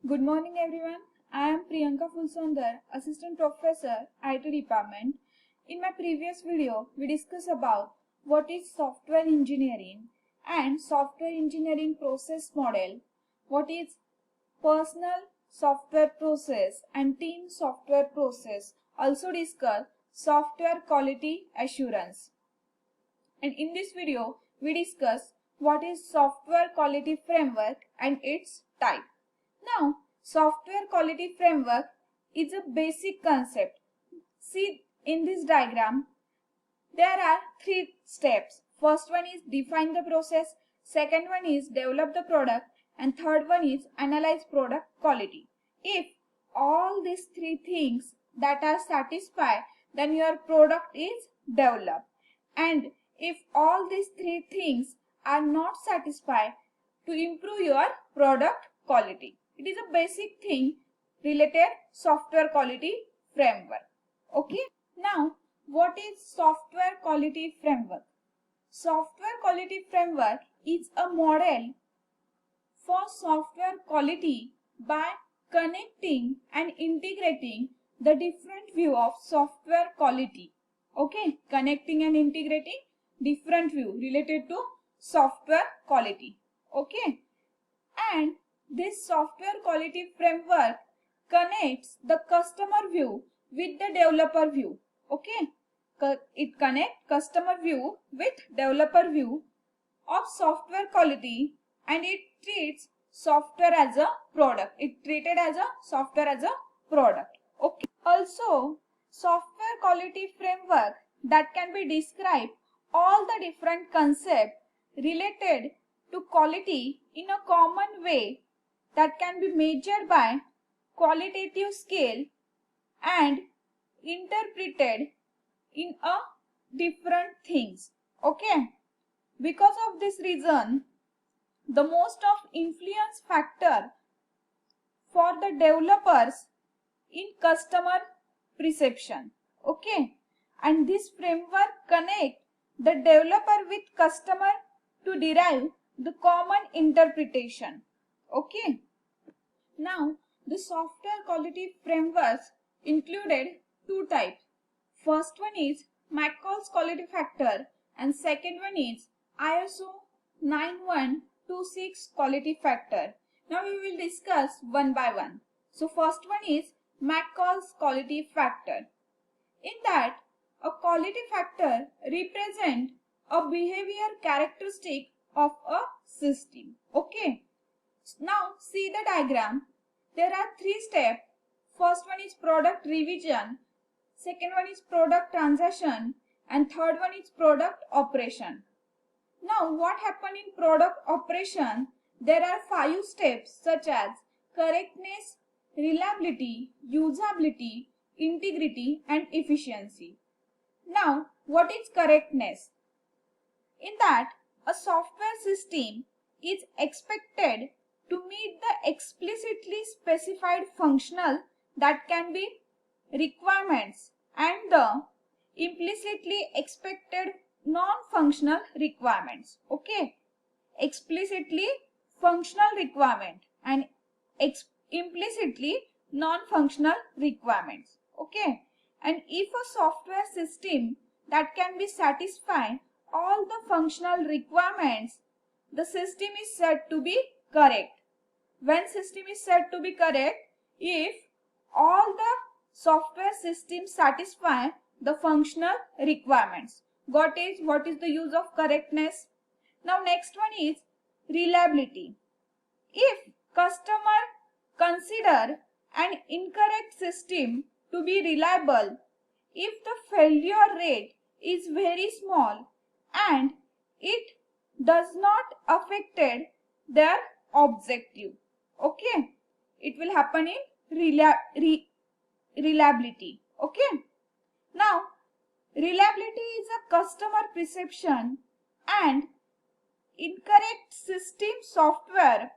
Good morning everyone. I am Priyanka Fulsundar, Assistant Professor, IT Department. In my previous video, we discussed about what is software engineering and software engineering process model, what is personal software process and team software process. Also discuss software quality assurance. And in this video, we discuss what is software quality framework and its type. Now, software quality framework is a basic concept. See in this diagram, there are three steps. First one is define the process, second one is develop the product, and third one is analyze product quality. If all these three things that are satisfied, then your product is developed. And if all these three things are not satisfied, to improve your product quality. It is a basic thing related software quality framework. Okay. Now, what is software quality framework? Software quality framework is a model for software quality by connecting and integrating the different view of software quality. Okay, connecting and integrating different view related to software quality. Okay, and this software quality framework connects the customer view with the developer view. Okay, it connects customer view with developer view of software quality, and it treats software as a product. It treated as a software as a product. Okay. Also, software quality framework that can be described all the different concepts related to quality in a common way that can be measured by qualitative scale and interpreted in a different things. Okay. Because of this reason, the most of influence factor for the developers in customer perception. Okay. And this framework connect the developer with customer to derive the common interpretation. Okay. Now, the software quality frameworks included two types. First one is McCall's quality factor and second one is ISO 9126 quality factor. Now we will discuss one by one. So first one is McCall's quality factor. In that, a quality factor represents a behavior characteristic of a system. Okay. Now see the diagram. There are three steps. First one is product revision, second one is product transaction, and third one is product operation. Now what happened in product operation? There are 5 steps such as correctness, reliability, usability, integrity, and efficiency. Now what is correctness? In that, a software system is expected to meet the explicitly specified functional that can be requirements and the implicitly expected non-functional requirements. Okay, explicitly functional requirement and implicitly non-functional requirements. Okay, and if a software system that can be satisfied all the functional requirements, the system is said to be correct. When system is said to be correct, if all the software systems satisfy the functional requirements. What is the use of correctness? Now next one is reliability. If customer consider an incorrect system to be reliable, if the failure rate is very small and it does not affect their objective. Okay, it will happen in reliability. Okay, now reliability is a customer perception and incorrect system software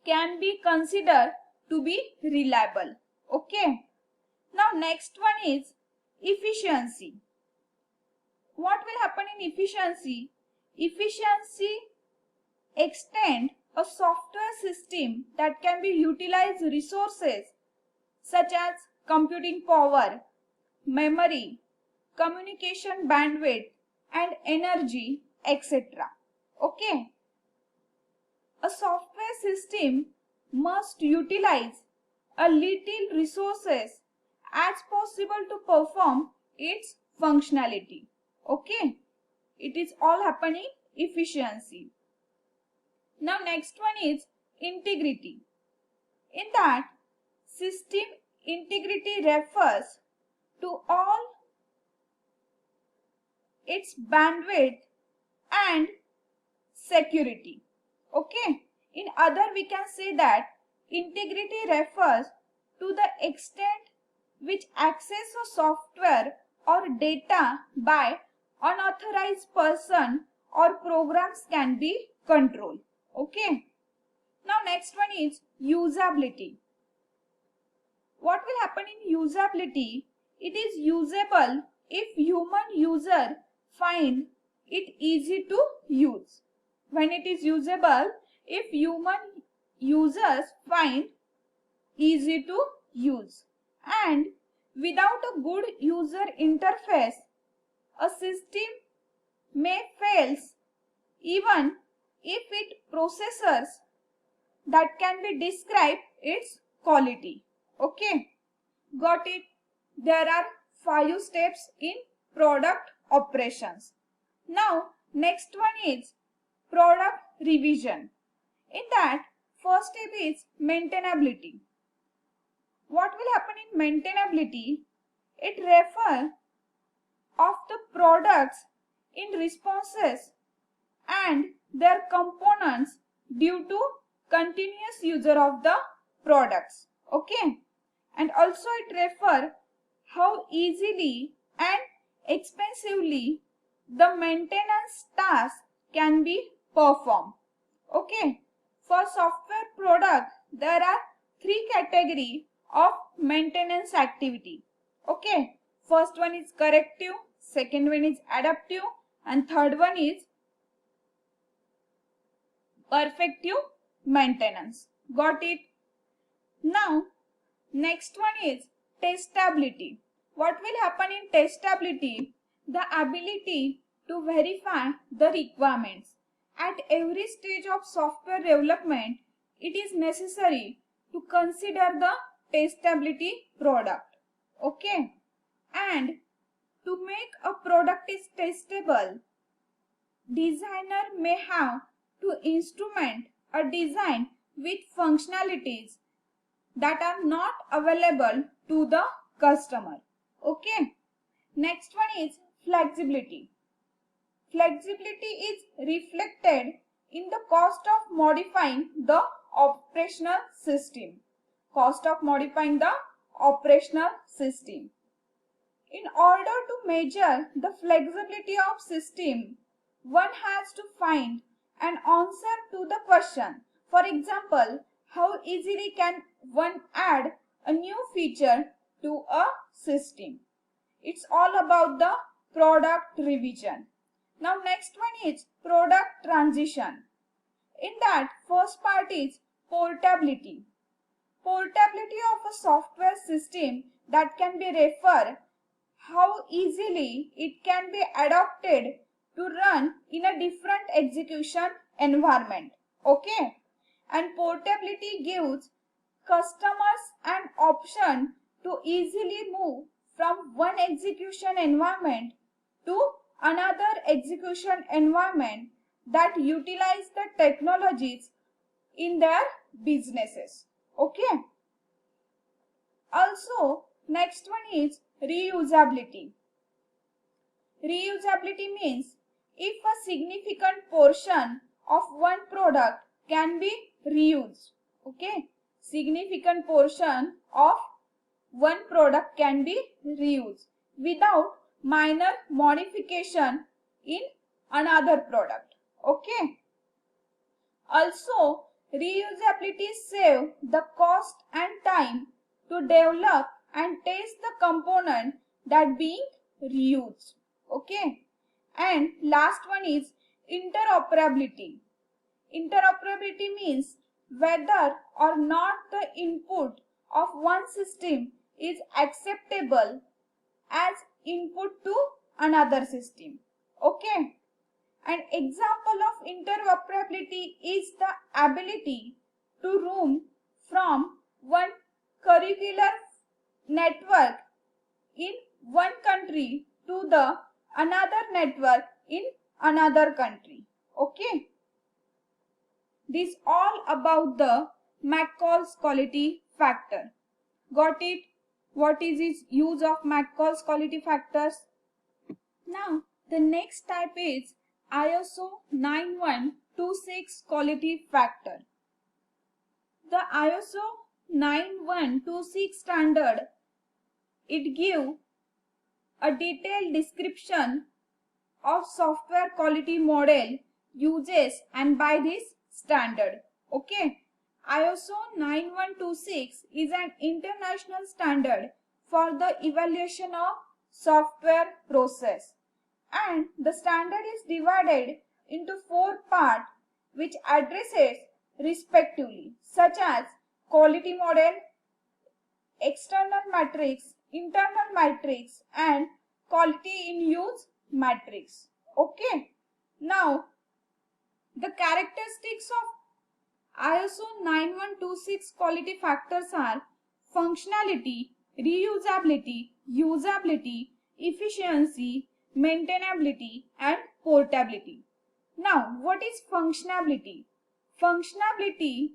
can be considered to be reliable. Okay, now next one is efficiency. What will happen in efficiency? Efficiency extend a software system that can be utilized resources such as computing power, memory, communication bandwidth and energy, etc. Okay. A software system must utilize a little resources as possible to perform its functionality. Okay. It is all happening efficiency. Now next one is integrity. In that, system integrity refers to all its bandwidth and security. Okay. In other, we can say that integrity refers to the extent which access of software or data by unauthorized person or programs can be controlled. Okay. Now next one is usability. What will happen in usability? It is usable if human user find it easy to use. When it is usable, if human users find easy to use. And without a good user interface, a system may fail even if it processes that can be described its quality. Okay, got it? There are 5 steps in product operations. Now next one is product revision. In that, first step is maintainability. What will happen in maintainability? It refers of the products in responses and their components due to continuous user of the products. Okay, and also it refers how easily and expensively the maintenance task can be performed. Okay, for software product there are 3 categories of maintenance activity. Okay, first one is corrective, second one is adaptive and third one is perfective maintenance. Got it? Now next one is testability. What will happen in testability? The ability to verify the requirements. At every stage of software development, it is necessary to consider the testability product. Okay, and to make a product is testable, designer may have to instrument a design with functionalities that are not available to the customer. Okay. Next one is flexibility. Flexibility is reflected in the cost of modifying the operational system. Cost of modifying the operational system. In order to measure the flexibility of system, one has to find an answer to the question. For example, how easily can one add a new feature to a system? It's all about the product revision. Now next one is product transition. In that, first part is portability. Portability of a software system that can be referred how easily it can be adopted to run in a different execution environment. Okay, and portability gives customers an option to easily move from one execution environment to another execution environment that utilize the technologies in their businesses. Okay. Also, next one is reusability. Reusability means if a significant portion of one product can be reused. Okay, significant portion of one product can be reused without minor modification in another product. Okay. Also, reusability saves the cost and time to develop and test the component that being reused. Okay. And last one is interoperability. interoperability means whether or not the input of one system is acceptable as input to another system. Okay. An example of interoperability is the ability to roam from one curricular network in one country to the another network in another country. Okay. This all about the McCall's quality factor. Got it? What is its use of McCall's quality factors? Now, the next type is ISO 9126 quality factor. The ISO 9126 standard, it gives a detailed description of software quality model uses and by this standard. Okay. ISO 9126 is an international standard for the evaluation of software process, and the standard is divided into 4 parts which addresses respectively such as quality model, external matrix, internal matrix and quality in use matrix. Okay. Now, the characteristics of ISO 9126 quality factors are functionality, reusability, usability, efficiency, maintainability and portability. Now, what is functionality? Functionality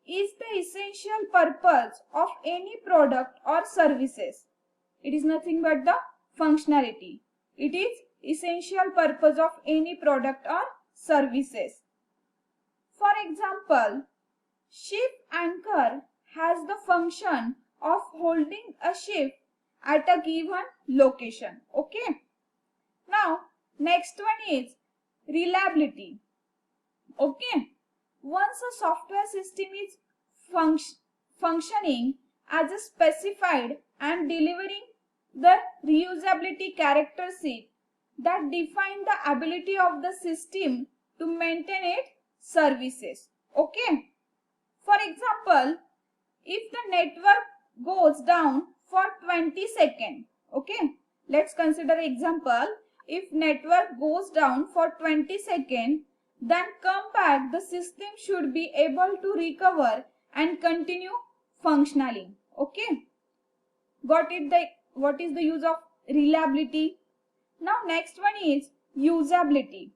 is the essential purpose of any product or services. It is nothing but the functionality. It is essential purpose of any product or services. For example, ship anchor has the function of holding a ship at a given location. Okay. Now, next one is reliability. Okay. Once a software system is functioning as a specified and delivering the reusability characteristic that define the ability of the system to maintain its services. Okay. For example, if the network goes down for 20 seconds, okay, let's consider example. If network goes down for 20 seconds, then come back, the system should be able to recover and continue functioning. Okay. Got it? What is the use of reliability? Now next one is usability.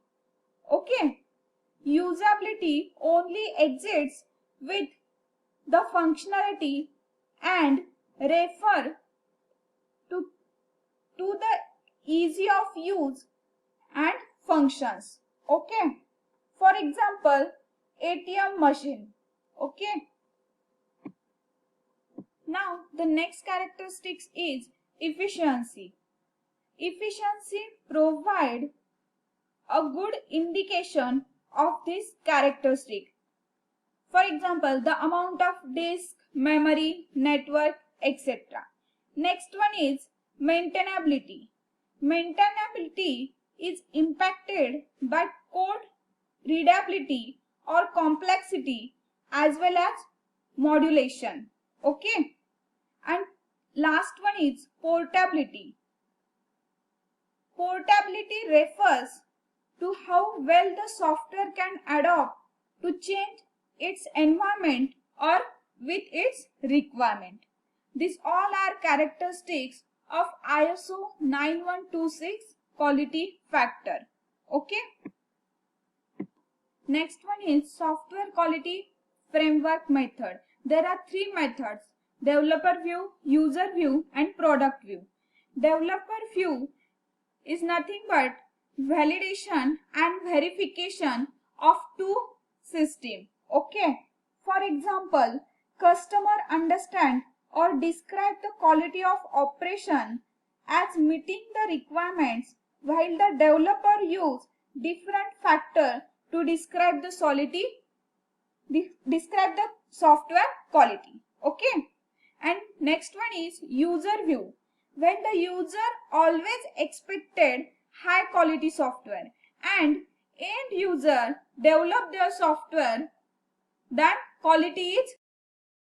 Okay. Usability only exists with the functionality and refer to the ease of use and functions. Okay. For example, ATM machine. Okay. Now the next characteristics is efficiency. Efficiency provides a good indication of this characteristic. For example, the amount of disk, memory, network, etc. Next one is maintainability. Maintainability is impacted by code readability or complexity as well as modulation. Okay. And last one is portability. Portability refers to how well the software can adapt to change its environment or with its requirement. These all are characteristics of ISO 9126 quality factor. Okay. Next one is software quality framework method. There are 3 methods: developer view, user view and product view. Developer view is nothing but validation and verification of 2 systems. Okay. For example, customer understand or describe the quality of operation as meeting the requirements, while the developer use different factors to describe the software quality. Okay. And next one is user view. When the user always expected high quality software and end user develop their software, then quality is